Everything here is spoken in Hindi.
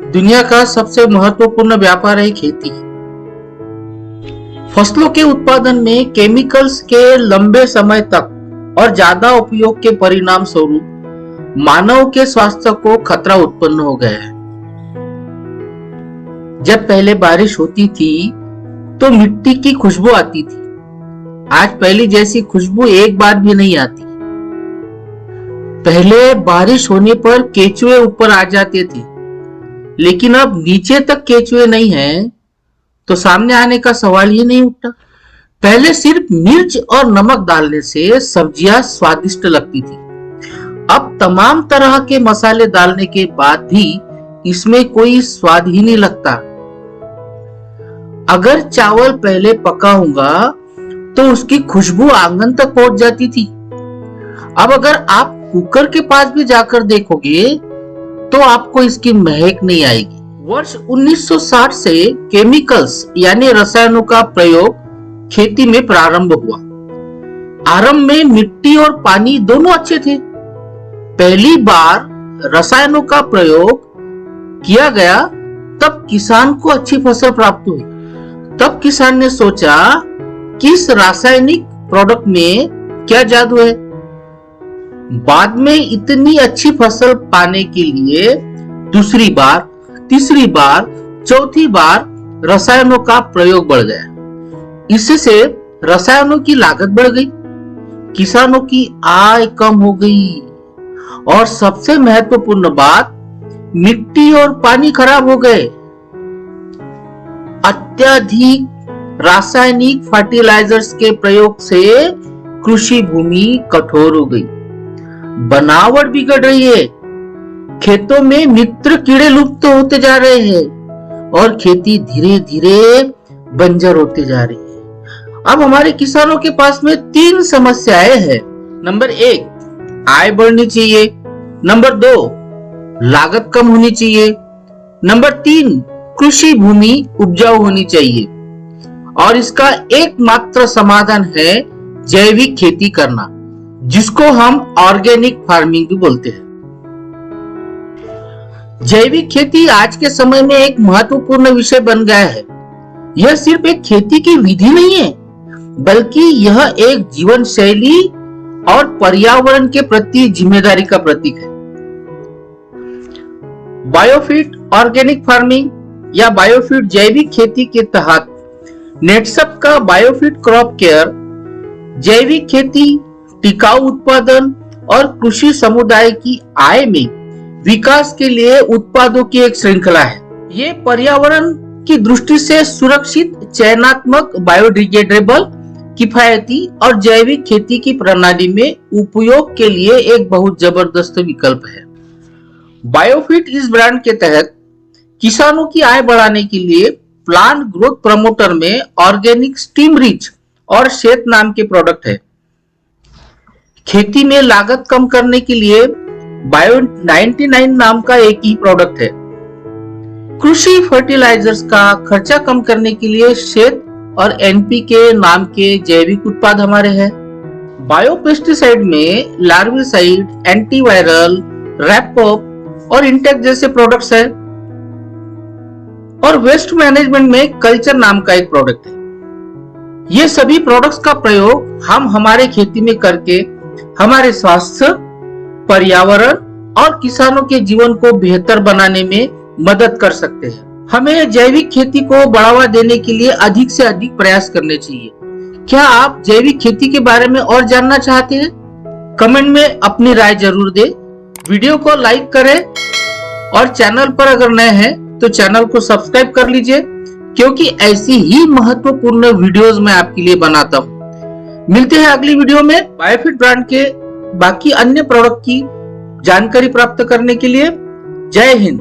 दुनिया का सबसे महत्वपूर्ण व्यापार है खेती। फसलों के उत्पादन में केमिकल्स के लंबे समय तक और ज्यादा उपयोग के परिणाम स्वरूप मानव के स्वास्थ्य को खतरा उत्पन्न हो गया है। जब पहले बारिश होती थी तो मिट्टी की खुशबू आती थी। आज पहले जैसी खुशबू एक बार भी नहीं आती। पहले बारिश होने पर केचुए ऊपर आ जाते थे, लेकिन अब नीचे तक केचुए नहीं हैं, तो सामने आने का सवाल ही नहीं उठता। पहले सिर्फ मिर्च और नमक डालने से सब्जियां स्वादिष्ट लगती थी। अब तमाम तरह के मसाले डालने के बाद भी इसमें कोई स्वाद ही नहीं लगता। अगर चावल पहले पकाऊंगा तो उसकी खुशबू आंगन तक पहुंच जाती थी। अब अगर आप कुकर के पास भी जाकर देखोगे तो आपको इसकी महक नहीं आएगी। वर्ष 1960 से केमिकल्स यानी रसायनों का प्रयोग खेती में प्रारंभ हुआ। आरंभ में मिट्टी और पानी दोनों अच्छे थे। पहली बार रसायनों का प्रयोग किया गया तब किसान को अच्छी फसल प्राप्त हुई। तब किसान ने सोचा कि इस रासायनिक प्रोडक्ट में क्या जादू है। बाद में इतनी अच्छी फसल पाने के लिए दूसरी बार, तीसरी बार, चौथी बार रसायनों का प्रयोग बढ़ गया। इससे रसायनों की लागत बढ़ गई, किसानों की आय कम हो गई और सबसे महत्वपूर्ण बात, मिट्टी और पानी खराब हो गए। अत्यधिक रासायनिक फर्टिलाइजर्स के प्रयोग से कृषि भूमि कठोर हो गई, बनावट बिगड़ रही है, खेतों में मित्र कीड़े लुप्त होते जा रहे हैं और खेती धीरे धीरे बंजर होते जा रही है। अब हमारे किसानों के पास में 3 समस्याएं हैं। नंबर 1, आय बढ़नी चाहिए। नंबर 2, लागत कम होनी चाहिए। नंबर 3, कृषि भूमि उपजाऊ होनी चाहिए। और इसका एकमात्र समाधान है जैविक खेती करना, जिसको हम ऑर्गेनिक फार्मिंग भी बोलते हैं। जैविक खेती आज के समय में एक महत्वपूर्ण विषय बन गया है। यह सिर्फ एक खेती की विधि नहीं है, बल्कि यह एक जीवन शैली और पर्यावरण के प्रति जिम्मेदारी का प्रतीक है। बायोफिट ऑर्गेनिक फार्मिंग या बायोफिट जैविक खेती के तहत नेटसप का बायोफिट क्रॉप केयर जैविक खेती, टिकाऊ उत्पादन और कृषि समुदाय की आय में विकास के लिए उत्पादों की एक श्रृंखला है। ये पर्यावरण की दृष्टि से सुरक्षित, चयनात्मक, बायोडिग्रेडेबल, किफायती और जैविक खेती की प्रणाली में उपयोग के लिए एक बहुत जबरदस्त विकल्प है। बायोफिट इस ब्रांड के तहत किसानों की आय बढ़ाने के लिए प्लांट ग्रोथ प्रमोटर में ऑर्गेनिक स्टीम रिच और शेत नाम के प्रोडक्ट है। खेती में लागत कम करने के लिए बायो 99 नाम का एक ही प्रोडक्ट है। कृषि फर्टिलाइजर्स का खर्चा कम करने के लिए शेत और एनपीके नाम के जैविक उत्पाद हमारे हैं। बायो पेस्टिसाइड में लार्विसाइड, एंटीवायरल, रैपअप और इंटेक जैसे प्रोडक्ट्स है। और वेस्ट मैनेजमेंट में कल्चर नाम का एक प्रोडक्ट है। ये सभी प्रोडक्ट्स का प्रयोग हम हमारे खेती में करके हमारे स्वास्थ्य, पर्यावरण और किसानों के जीवन को बेहतर बनाने में मदद कर सकते हैं। हमें जैविक खेती को बढ़ावा देने के लिए अधिक से अधिक प्रयास करने चाहिए। क्या आप जैविक खेती के बारे में और जानना चाहते हैं? कमेंट में अपनी राय जरूर दें। वीडियो को लाइक करें और चैनल पर अगर नए हैं तो चैनल को सब्सक्राइब कर लीजिए, क्योंकि ऐसी ही महत्वपूर्ण वीडियोस मैं आपके लिए बनाता हूँ। मिलते हैं अगली वीडियो में। बायोफिट ब्रांड के बाकी अन्य प्रोडक्ट की जानकारी प्राप्त करने के लिए जय हिंद।